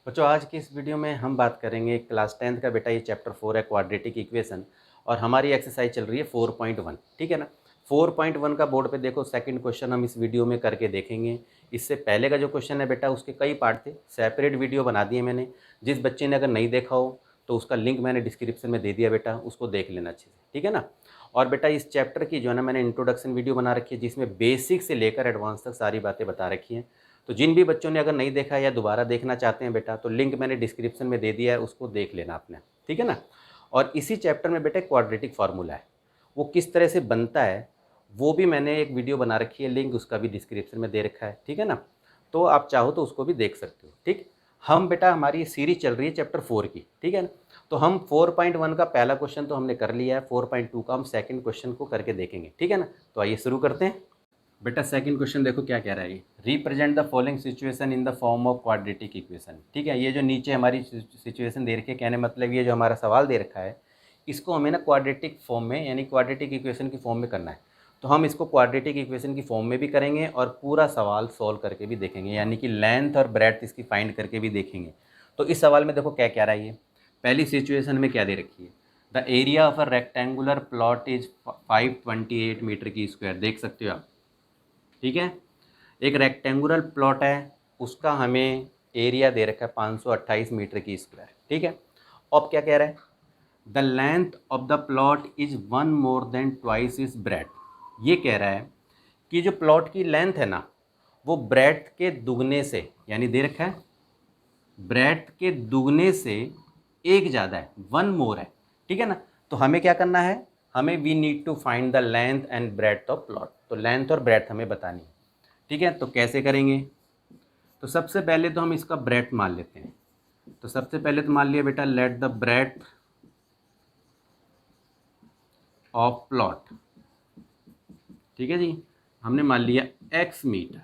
बच्चों आज की इस वीडियो में हम बात करेंगे क्लास 10th का बेटा ये चैप्टर 4 है क्वाड्रेटिक इक्वेशन और हमारी एक्सरसाइज चल रही है 4.1। ठीक है ना। 4.1 का बोर्ड पे देखो सेकंड क्वेश्चन हम इस वीडियो में करके देखेंगे। इससे पहले का जो क्वेश्चन है बेटा उसके कई पार्ट थे, सेपरेट वीडियो बना दिए मैंने। जिस बच्चे ने अगर नहीं देखा हो तो उसका लिंक मैंने डिस्क्रिप्शन में दे दिया बेटा, उसको देख लेना अच्छे से। ठीक है ना। और बेटा इस चैप्टर की जो है ना मैंने इंट्रोडक्शन वीडियो बना रखी है जिसमें बेसिक से लेकर एडवांस तक सारी बातें बता रखी हैं। तो जिन भी बच्चों ने अगर नहीं देखा है या दोबारा देखना चाहते हैं बेटा तो लिंक मैंने डिस्क्रिप्शन में दे दिया है, उसको देख लेना आपने। ठीक है ना। और इसी चैप्टर में बेटा क्वाड्रेटिक फार्मूला है, वो किस तरह से बनता है वो भी मैंने एक वीडियो बना रखी है, लिंक उसका भी डिस्क्रिप्शन में दे रखा है। ठीक है ना। तो आप चाहो तो उसको भी देख सकते हो। ठीक। हम बेटा हमारी सीरीज चल रही है चैप्टर 4 की। ठीक है ना। तो हम 4.1 का पहला क्वेश्चन तो हमने कर लिया है, 4.2 का हम सेकंड क्वेश्चन को करके देखेंगे। ठीक है ना। तो आइए शुरू करते हैं। बेटा सेकंड क्वेश्चन देखो क्या कह रहा है, ये represent the following situation in the form of quadratic equation. ठीक है, ये जो नीचे हमारी सिचुएशन दे रखी है, कहने मतलब ये जो हमारा सवाल दे रखा है इसको हमें ना क्वाड्रेटिक फॉर्म में यानी क्वाड्रेटिक इक्वेशन की फॉर्म में करना है। तो हम इसको क्वाड्रेटिक इक्वेशन की फॉर्म में भी करेंगे और पूरा सवाल सॉल्व करके भी देखेंगे, यानी कि लेंथ और ब्रेड्थ इसकी फाइंड करके भी देखेंगे। तो इस सवाल में देखो क्या कह रहा है, ये पहली सिचुएशन में क्या दे रखी है, the area of a rectangular plot is 528 metre की स्क्वायर। देख सकते हो आप। ठीक है, एक रेक्टेंगुलर प्लॉट है, उसका हमें एरिया दे रखा है 528 मीटर की स्क्वायर। ठीक है। अब क्या कह रहा है, the length of the plot is 1 more than twice is bread. ये कह रहा है कि जो प्लॉट की लेंथ है ना वो ब्रेड के दुगने से, यानी दे रखा है ब्रेड के दुगने से एक ज़्यादा है, 1 मोर है। ठीक है ना। तो हमें क्या करना है, हमें we need to find the length and breadth of plot. तो लेंथ और ब्रेड्थ हमें बतानी है। ठीक है, तो कैसे करेंगे, तो सबसे पहले तो हम इसका ब्रेड्थ मान लेते हैं। तो सबसे पहले तो मान लिया बेटा let the breadth of plot. ठीक है जी, हमने मान लिया x मीटर।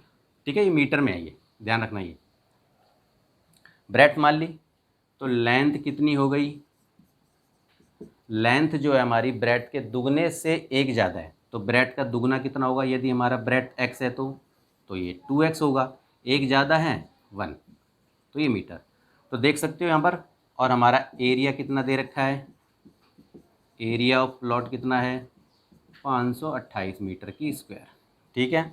ठीक है, ये मीटर में है, ये ध्यान रखना। ये ब्रेड्थ मान ली, तो लेंथ कितनी हो गई, लेंथ जो है हमारी ब्रेड्थ के दुगने से एक ज़्यादा है। तो ब्रेड्थ का दुगना कितना होगा, यदि हमारा ब्रेड्थ x है तो ये 2x होगा, एक ज़्यादा है 1, तो ये मीटर। तो देख सकते हो यहाँ पर। और हमारा एरिया कितना दे रखा है, एरिया ऑफ प्लॉट कितना है 528 मीटर की स्क्वायर। ठीक है।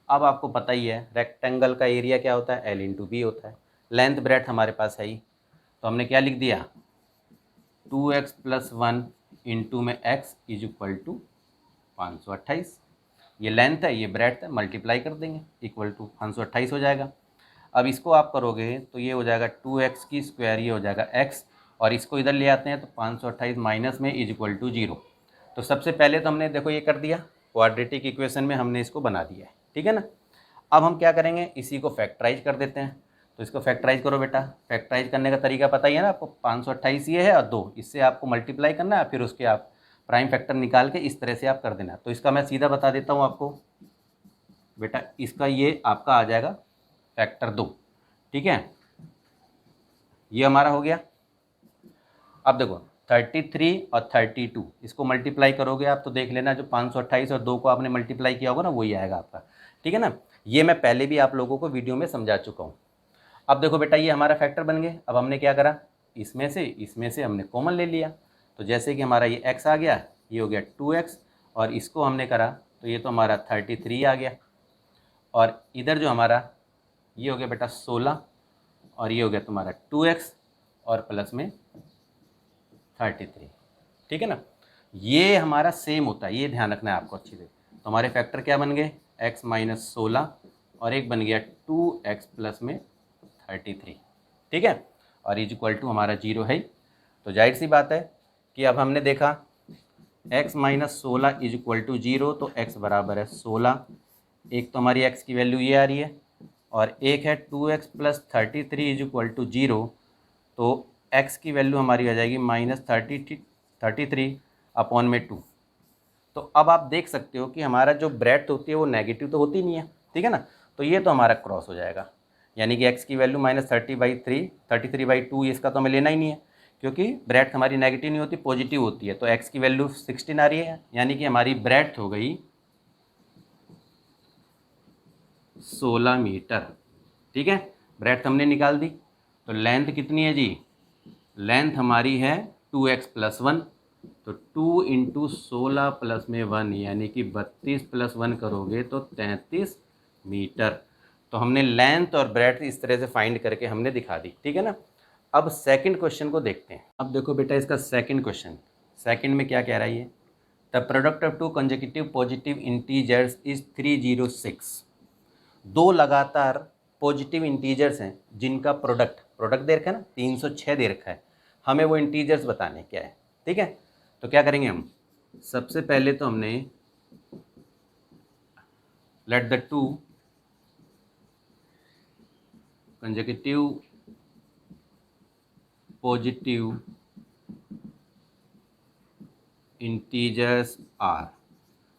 अब आपको पता ही है रेक्टेंगल का एरिया क्या होता है, L इंटू बी होता है। लेंथ ब्रेड्थ हमारे पास है ही, तो हमने क्या लिख दिया 2x प्लस 1 इंटू में x इज इक्वल टू 528। ये लेंथ है, ये ब्रेड्थ है, मल्टीप्लाई कर देंगे, इक्वल टू 528 हो जाएगा। अब इसको आप करोगे तो ये हो जाएगा 2x की स्क्वायर, ये हो जाएगा x, और इसको इधर ले आते हैं तो 528 माइनस में इज इक्वल टू 0। तो सबसे पहले तो हमने देखो ये कर दिया, क्वाड्रेटिक इक्वेशन में हमने इसको बना दिया है। ठीक है ना। अब हम क्या करेंगे, इसी को फैक्टराइज कर देते हैं। तो इसको फैक्टराइज करो बेटा। फैक्टराइज करने का तरीका पता ही है ना आपको, 528 ये है और 2, इससे आपको मल्टीप्लाई करना है, फिर उसके आप प्राइम फैक्टर निकाल के इस तरह से आप कर देना। तो इसका मैं सीधा बता देता हूँ आपको बेटा, इसका ये आपका आ जाएगा फैक्टर 2। ठीक है, ये हमारा हो गया। अब देखो 33 और 32 इसको मल्टीप्लाई करोगे आप तो देख लेना, जो 528 और 2 को आपने मल्टीप्लाई किया होगा ना वही आएगा आपका। ठीक है ना। ये मैं पहले भी आप लोगों को वीडियो में समझा चुका हूँ। अब देखो बेटा ये हमारा फैक्टर बन गए। अब हमने क्या करा, इसमें से हमने कॉमन ले लिया। तो जैसे कि हमारा ये x आ गया, ये हो गया 2x, और इसको हमने करा तो ये तो हमारा 33 आ गया, और इधर जो हमारा ये हो गया बेटा 16, और ये हो गया तुम्हारा 2x और प्लस में 33। ठीक है ना। ये हमारा सेम होता है, ये ध्यान रखना है आपको अच्छे से। तो हमारे फैक्टर क्या बन गए, x माइनस 16 और एक बन गया 2x प्लस में 33। ठीक है, और इज इक्वल टू हमारा 0 है। तो जाहिर सी बात है कि अब हमने देखा x minus 16 is equal to 0, तो x बराबर है 16। एक तो हमारी x की वैल्यू ये आ रही है, और एक है 2x plus 33 is equal to 0। तो x की वैल्यू हमारी आ जाएगी माइनस 33 अपॉन में 2। तो अब आप देख सकते हो कि हमारा जो ब्रेड्थ होती है वो नेगेटिव तो होती नहीं है। ठीक है ना। तो ये तो हमारा क्रॉस हो जाएगा, यानी कि x की वैल्यू माइनस 33/2, इसका तो हमें लेना ही नहीं है क्योंकि ब्रेड्थ हमारी नेगेटिव नहीं होती, पॉजिटिव होती है। तो x की वैल्यू 16 आ रही है, यानी कि हमारी ब्रेड्थ हो गई 16 मीटर। ठीक है, ब्रेड्थ हमने निकाल दी। तो लेंथ कितनी है जी, लेंथ हमारी है 2x + 1, तो 2 × 16 + 1 यानी कि 32 + 1 करोगे तो 33 मीटर। तो हमने लेंथ और ब्रेड्थ इस तरह से फाइंड करके हमने दिखा दी, ठीक है ना। अब सेकंड क्वेश्चन को देखते हैं। अब देखो बेटा इसका सेकंड क्वेश्चन, सेकंड में क्या कह रहा है ये, the product of 2 consecutive positive integers is 306। दो लगातार पॉजिटिव इंटीजर्स हैं जिनका प्रोडक्ट दे रखा है ना, 306 दे रखा है, हमें वो इंटीजर्स बताने क्या है, ठीक है। तो क्या करेंगे हम, सबसे पहले तो हमने let the 2 consecutive positive integers are,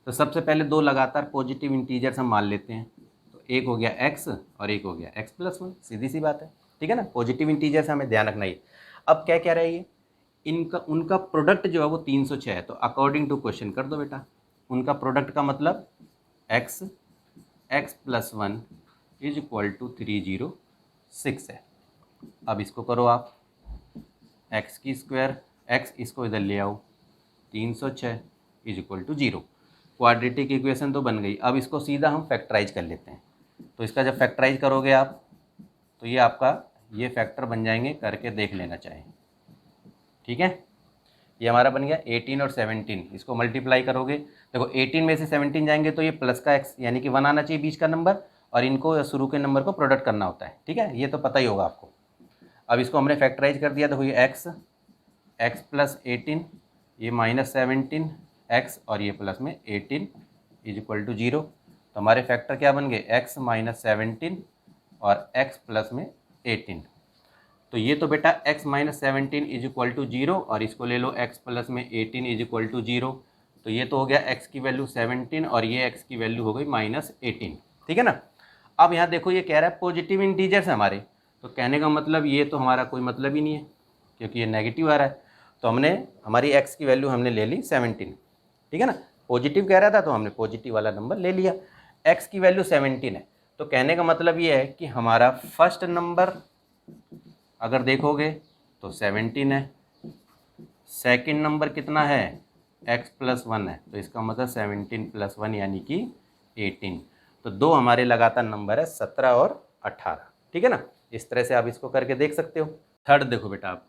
तो सबसे पहले दो लगातार पॉजिटिव इंटीजर्स हम मान लेते हैं। तो एक हो गया x और एक हो गया x + 1, सीधी सी बात है, ठीक है ना। पॉजिटिव इंटीजर्स हमें ध्यान रखना ही। अब क्या कह रहा है ये, इनका उनका प्रोडक्ट जो है वो 306 है, तो अकॉर्डिंग टू क्वेश्चन कर दो बेटा, उनका प्रोडक्ट का मतलब x + 1 = 306 है। अब इसको करो आप, x², x इसको इधर ले आओ, 306 = 0, क्वाड्रेटिक इक्वेशन तो बन गई। अब इसको सीधा हम फैक्टराइज कर लेते हैं। तो इसका जब फैक्टराइज करोगे आप तो ये आपका ये फैक्टर बन जाएंगे, करके देख लेना चाहिए, ठीक है। ये हमारा बन गया 18 और 17, इसको मल्टीप्लाई करोगे, देखो 18 में से 17 जाएंगे तो ये प्लस का x यानी कि 1 आना चाहिए बीच का नंबर, और इनको शुरू के नंबर को प्रोडक्ट करना होता है, ठीक है, ये तो पता ही होगा आपको। अब इसको हमने फैक्टराइज कर दिया, तो ये x + 18, ये -17 x और ये प्लस में 18 = 0। तो हमारे फैक्टर क्या बन गए, x - 17 और x + में 18। तो ये तो बेटा x - 17 = 0 और इसको ले लो x + में 18 = 0। तो ये तो हो गया x की वैल्यू 17 और ये x की वैल्यू हो गई -18, ठीक है ना। अब यहाँ देखो ये कह रहा है पॉजिटिव इंटीजर्स हमारे, तो कहने का मतलब ये तो हमारा कोई मतलब ही नहीं है क्योंकि ये नेगेटिव आ रहा है। तो हमने हमारी x की वैल्यू हमने ले ली 17, ठीक है ना, पॉजिटिव कह रहा था तो हमने पॉजिटिव वाला नंबर ले लिया। x की वैल्यू 17 है, तो कहने का मतलब ये है कि हमारा फर्स्ट नंबर अगर देखोगे तो 17 है, सेकंड नंबर कितना है, x + 1 है, तो इसका मतलब 17 + 1 यानी कि 18। तो दो हमारे लगातार नंबर है 17 और 18, ठीक है ना। इस तरह से आप इसको करके देख सकते हो। थर्ड देखो बेटा, आप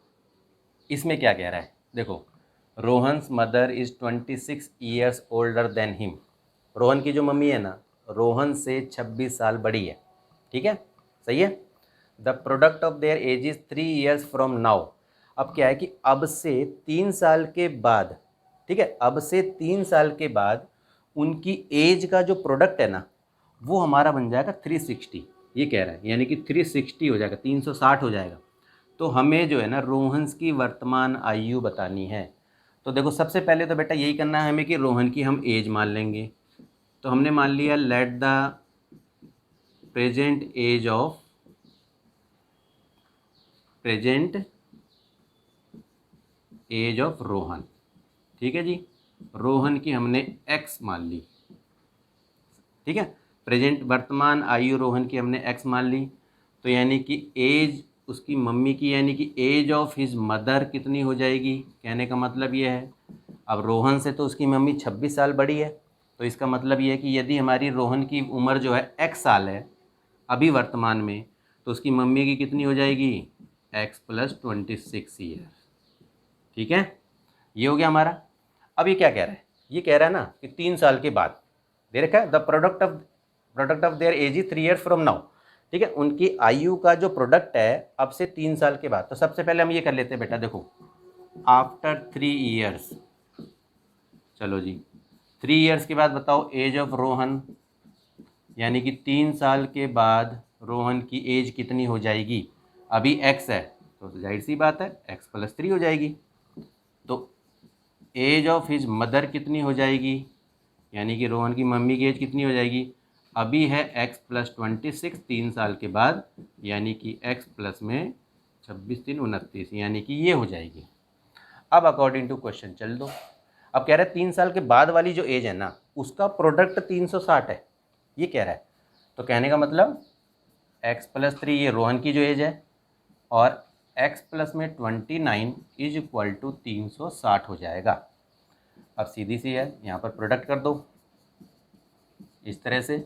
इसमें क्या कह रहा है, देखो Rohan's mother is 26 years older than him. Rohan की जो मम्मी है ना, रोहन से 26 साल बड़ी है, ठीक है, सही है। The product of their age is 3 years from now. अब क्या है कि अब से 3 साल के बाद, ठीक है, अब से 3 साल के बाद उनकी एज का जो प्रोडक्ट है ना वो हमारा बन जाएगा 360, ये कह रहा है, यानी कि 360 हो जाएगा, 360 हो जाएगा। तो हमें जो है ना रोहन्स की वर्तमान आयु बतानी है। तो देखो सबसे पहले तो बेटा यही करना है हमें कि रोहन की हम एज मान लेंगे। तो हमने मान लिया let the present age of Rohan, ठीक है जी। रोहन की हमने x मान ली, ठीक है, प्रेजेंट वर्तमान आयु रोहन की हमने x मान ली। तो यानी कि एज उसकी मम्मी की यानी कि एज ऑफ हिज मदर कितनी हो जाएगी, कहने का मतलब ये है, अब रोहन से तो उसकी मम्मी 26 साल बड़ी है, तो इसका मतलब ये है कि यदि हमारी रोहन की उम्र जो है x साल है अभी वर्तमान में, तो उसकी मम्मी की कितनी हो जाएगी, x + 26 ईयर, ठीक है। ये हो गया हमारा। अब ये क्या कह रहा है, ये कह रहा है ना कि 3 साल के बाद दे रखा है the product of their age is 3 years from now, ठीक है, उनकी आयु का जो प्रोडक्ट है अब से 3 साल के बाद। तो सबसे पहले हम ये कर लेते हैं बेटा, देखो आफ्टर 3 ईयर्स, चलो जी 3 ईयर्स के बाद बताओ एज ऑफ रोहन, यानी कि 3 साल के बाद रोहन की एज कितनी हो जाएगी, अभी x है तो जाहिर सी बात है x + 3 हो जाएगी। तो एज ऑफ हिज मदर कितनी हो जाएगी, यानी कि रोहन की मम्मी की एज कितनी हो जाएगी, अभी है x + 26 3 साल के बाद, यानी कि x + में 26 3 29, यानी कि ये हो जाएगी। अब अकॉर्डिंग टू क्वेश्चन चल दो। अब कह रहा है 3 साल के बाद वाली जो एज है ना उसका प्रोडक्ट 360 है, ये कह रहा है। तो कहने का मतलब x + 3 ये रोहन की जो एज है और x प्लस में 29 इज इक्वल टू 360 हो जाएगा। अब सीधी सी है, यहाँ पर प्रोडक्ट कर दो इस तरह से,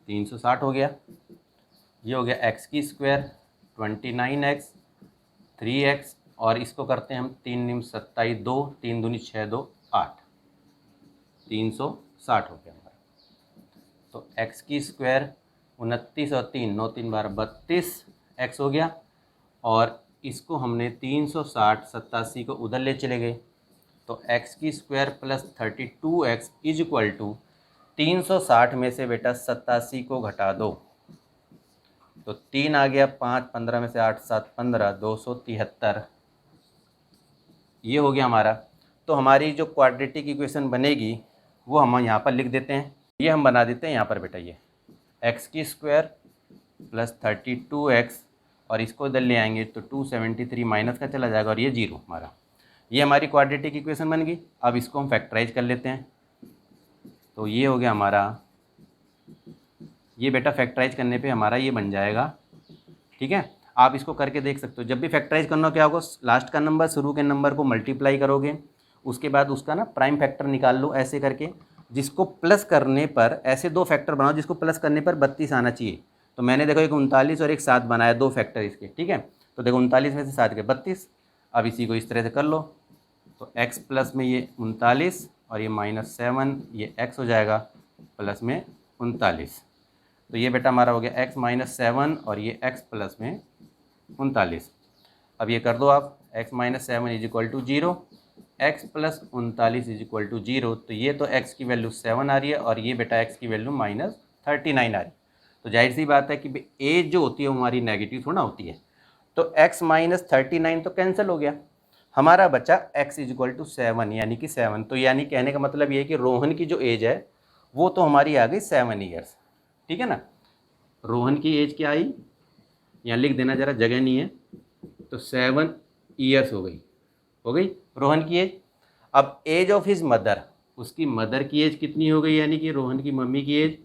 360 हो गया, ये हो गया x की स्क्वायर 29x 3x, और इसको करते हैं हम 3 निम 27 2 3 दूनी 6 2 8, 360 हो गया हमारा। तो x की स्क्वायर 29 और 3 9 3 12 32 x हो गया, और इसको हमने 360 87 को उधर ले चले गए, तो x की square plus 32x is equal to 360 में से बेटा 87 को घटा दो, तो 3 आ गया, 5 15 में से 8 7 15 273, ये हो गया हमारा। तो हमारी जो क्वाड्रेटिक इक्वेशन बनेगी वो हम यहाँ पर लिख देते हैं, ये हम बना देते हैं यहाँ पर बेटा, ये x की स्क्वायर प्लस 32x, और इसको इधर ले आएंगे तो 273 माइनस का चला जाएगा और ये 0 हमारा, ये हमारी क्वाड्रेटिक इक्वेशन बन गई। अब इसको हम फैक्टराइज कर लेते हैं, तो ये हो गया हमारा, ये बेटा फैक्टराइज करने पे हमारा ये बन जाएगा। ठीक है, आप इसको करके देख सकते हो। जब भी फैक्टराइज करना हो क्या होगा, लास्ट का नंबर शुरू के नंबर को मल्टीप्लाई करोगे, उसके बाद उसका ना प्राइम फैक्टर निकाल लो ऐसे करके, जिसको प्लस करने पर ऐसे 2 फैक्टर बनाओ जिसको प्लस करने पर 32 आना चाहिए। तो मैंने देखो एक 39 और एक 7 बनाया, 2 फैक्टर इसके। ठीक है, तो देखो 39 में से 7 के 32। अब इसी को इस तरह से कर लो, तो x प्लस में ये 39 और ये -7, ये x हो जाएगा प्लस में 39। तो ये बेटा हमारा हो गया x -7 और ये x प्लस में 39। अब ये कर दो आप, x -7 is equal to 0, x plus 39 is equal to 0। तो ये तो x की वैल्यू 7 आ रही है और ये बेटा x की वैल्यू -39 आ रही है। तो जाहिर सी बात है कि a जो होती है वो हमारी नेगेटिव थोड़ा होती है, तो x -39 तो कैंसिल हो गया, हमारा बचा x इज इक्वल टू 7, यानी कि 7। तो यानी कहने का मतलब ये है कि रोहन की जो एज है वो तो हमारी आ गई 7 ईयर्स। ठीक है ना, रोहन की एज क्या आई, यहाँ लिख देना ज़रा, जगह नहीं है, तो 7 ईयर्स हो गई रोहन की एज। अब एज ऑफ हिज मदर, उसकी मदर की एज कितनी हो गई, यानी कि रोहन की मम्मी की एज,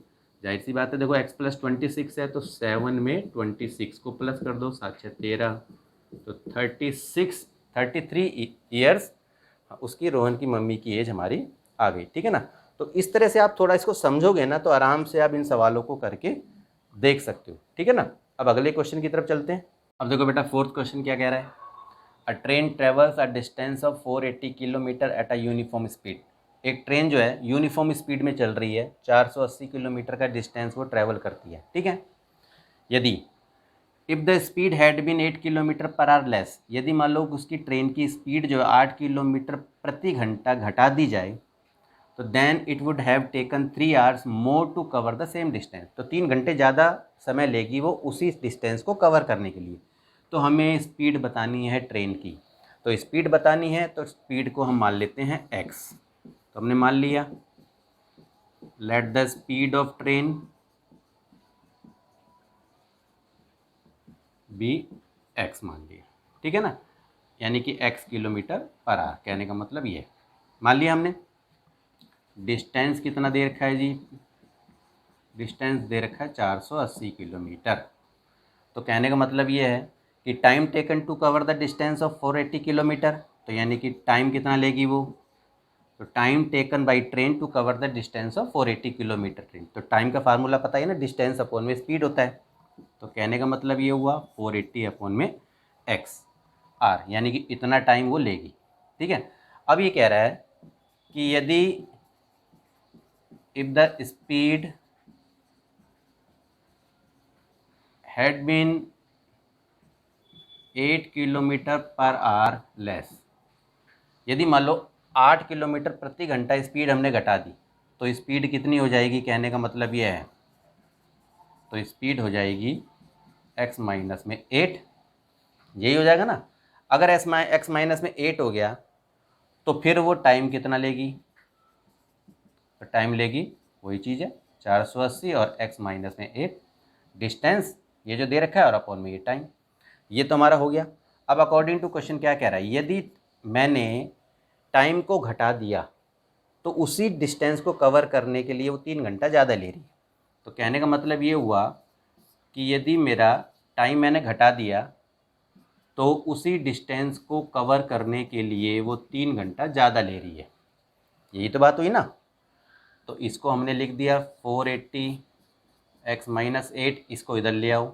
जाहिर सी बात है देखो x प्लस 26 है, तो 7 में 26 को प्लस कर दो, 7 6 13, तो 33 ईयर्स उसकी रोहन की मम्मी की एज हमारी आ गई। ठीक है ना, तो इस तरह से आप थोड़ा इसको समझोगे ना तो आराम से आप इन सवालों को करके देख सकते हो। ठीक है ना, अब अगले क्वेश्चन की तरफ चलते हैं। अब देखो बेटा 4th क्वेश्चन क्या कह रहा है, अ train travels a distance of 480 kilometre at a uniform speed. एक ट्रेन जो है यूनिफॉर्म स्पीड में चल रही है, 480 किलोमीटर का डिस्टेंस वो ट्रैवल करती है। ठीक है, यदि if the speed had been 8 kilometre per hour less, यदि मान लो उसकी ट्रेन की स्पीड जो है 8 किलोमीटर प्रति घंटा घटा दी जाए, तो then it would have taken 3 hours more to cover the same distance. तो 3 घंटे ज़्यादा समय लेगी वो उसी डिस्टेंस को कवर करने के लिए। तो हमें स्पीड बतानी है ट्रेन की, तो स्पीड बतानी है, तो स्पीड को हम मान लेते हैं x। तो हमने मान लिया, let the speed of train be x मान लिया। ठीक है ना, यानी कि x किलोमीटर पर आवर, कहने का मतलब ये मान लिया हमने। डिस्टेंस कितना दे रखा है जी, डिस्टेंस दे रखा है 480 किलोमीटर। तो कहने का मतलब ये है कि time taken to cover the distance of 480 kilometre, तो यानी कि टाइम कितना लेगी वो, तो time taken by train to cover the distance of 480 kilometre train. तो टाइम का फार्मूला पता है ना, डिस्टेंस अपॉन में स्पीड होता है। तो कहने का मतलब ये हुआ 480 अपॉन में x r, यानी कि इतना टाइम वो लेगी। ठीक है, अब ये कह रहा है कि यदि if the speed had been 8 kilometre per hour less, यदि मान लो 8 किलोमीटर प्रति घंटा स्पीड हमने घटा दी, तो स्पीड कितनी हो जाएगी, कहने का मतलब ये है, तो स्पीड हो जाएगी x माइनस में 8, यही हो जाएगा ना। अगर x माइनस में 8 हो गया तो फिर वो टाइम कितना लेगी, तो टाइम लेगी वही चीज़ है 480 और x माइनस में 8, डिस्टेंस ये जो दे रखा है और अपॉन में ये टाइम, ये तो हमारा हो गया। अब अकॉर्डिंग टू क्वेश्चन क्या कह रहा है, यदि मैंने टाइम को घटा दिया तो उसी डिस्टेंस को कवर करने के लिए वो 3 घंटा ज़्यादा ले रही है। तो कहने का मतलब ये हुआ कि यदि मेरा टाइम मैंने घटा दिया तो उसी डिस्टेंस को कवर करने के लिए वो 3 घंटा ज़्यादा ले रही है। यही तो बात हुई ना। तो इसको हमने लिख दिया 480 x माइनस 8, इसको इधर ले आओ,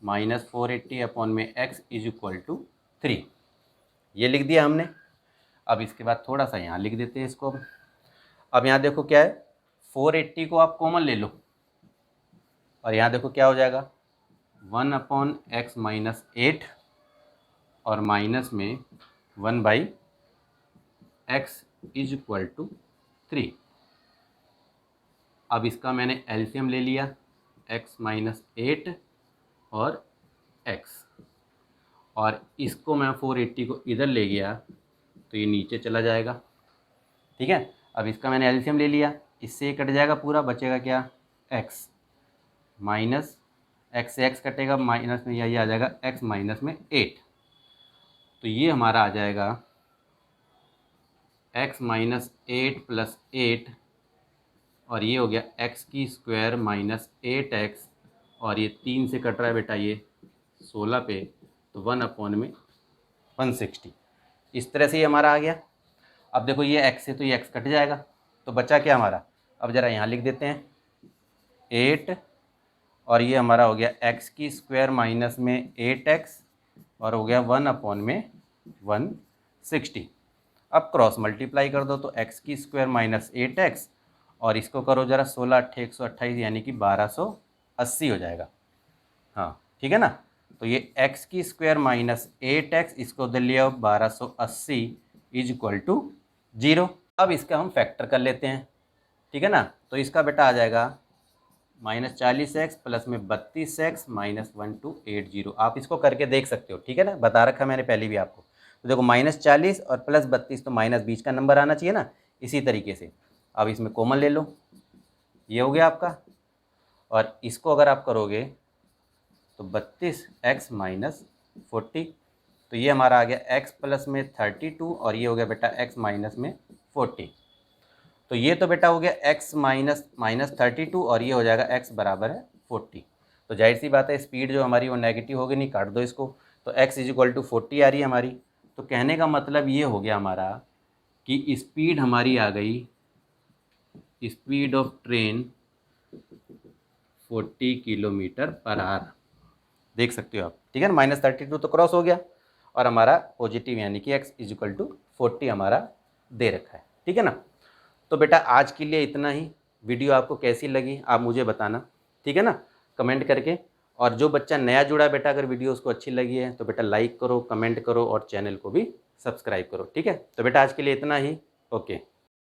-480 अपॉन में x इज इक्वल टू 3, ये लिख दिया हमने। अब इसके बाद थोड़ा सा यहाँ लिख देते हैं इसको। अब यहाँ देखो क्या है, 480 को आप कॉमन ले लो और यहाँ देखो क्या हो जाएगा, 1 अपॉन एक्स माइनस 8 और माइनस में 1 by x is equal to 3। अब इसका मैंने एलसीएम ले लिया, x माइनस 8 और x, और इसको मैं 480 को इधर ले गया तो ये नीचे चला जाएगा। ठीक है, अब इसका मैंने एलसीएम ले लिया, इससे ये कट जाएगा पूरा, बचेगा क्या, x माइनस x से x कटेगा, माइनस में यही आ जाएगा x माइनस में 8। तो ये हमारा आ जाएगा x माइनस 8 प्लस 8 और ये हो गया x की स्क्वायर माइनस 8x, और ये 3 से कट रहा है बेटा ये 16 पे, तो 1 अपॉन में 160। इस तरह से ये हमारा आ गया। अब देखो ये x से तो ये x कट जाएगा, तो बचा क्या हमारा, अब ज़रा यहाँ लिख देते हैं 8 और ये हमारा हो गया x की स्क्वायर माइनस में 8x और हो गया 1 अपॉन में 160। अब क्रॉस मल्टीप्लाई कर दो तो x की स्क्वायर माइनस 8x और इसको करो ज़रा 16 8 128 यानी कि 1280 हो जाएगा। हाँ ठीक है ना। तो ये x की स्क्वायर माइनस 8x, इसको दे लिया 1280 इज इक्वल टू 0। अब इसका हम फैक्टर कर लेते हैं, ठीक है ना। तो इसका बेटा आ जाएगा -40x प्लस में 32x माइनस 1280। आप इसको करके देख सकते हो, ठीक है ना, बता रखा मैंने पहले भी आपको। तो देखो -40 और प्लस 32 तो माइनस बीच का नंबर आना चाहिए ना, इसी तरीके से। अब इसमें कॉमन ले लो, ये हो गया आपका, और इसको अगर आप करोगे तो 32x माइनस 40, तो ये हमारा आ गया x प्लस में 32 और ये हो गया बेटा x माइनस में 40। तो ये तो बेटा हो गया x माइनस 32 और ये हो जाएगा x बराबर है 40। तो जाहिर सी बात है स्पीड जो हमारी वो नेगेटिव होगी, नहीं काट दो इसको, तो x इज इक्वल टू 40 आ रही है हमारी। तो कहने का मतलब ये हो गया हमारा कि स्पीड हमारी आ गई, speed of train 40 kilometre per our. देख सकते हो आप, ठीक है ना। -32 तो क्रॉस हो गया और हमारा पॉजिटिव यानी कि x इज इक्वल टू 40 हमारा दे रखा है, ठीक है ना। तो बेटा आज के लिए इतना ही। वीडियो आपको कैसी लगी आप मुझे बताना, ठीक है ना, कमेंट करके। और जो बच्चा नया जुड़ा है बेटा, अगर वीडियो उसको अच्छी लगी है तो बेटा लाइक करो, कमेंट करो और चैनल को भी सब्सक्राइब करो, ठीक है। तो बेटा आज के लिए इतना ही, ओके।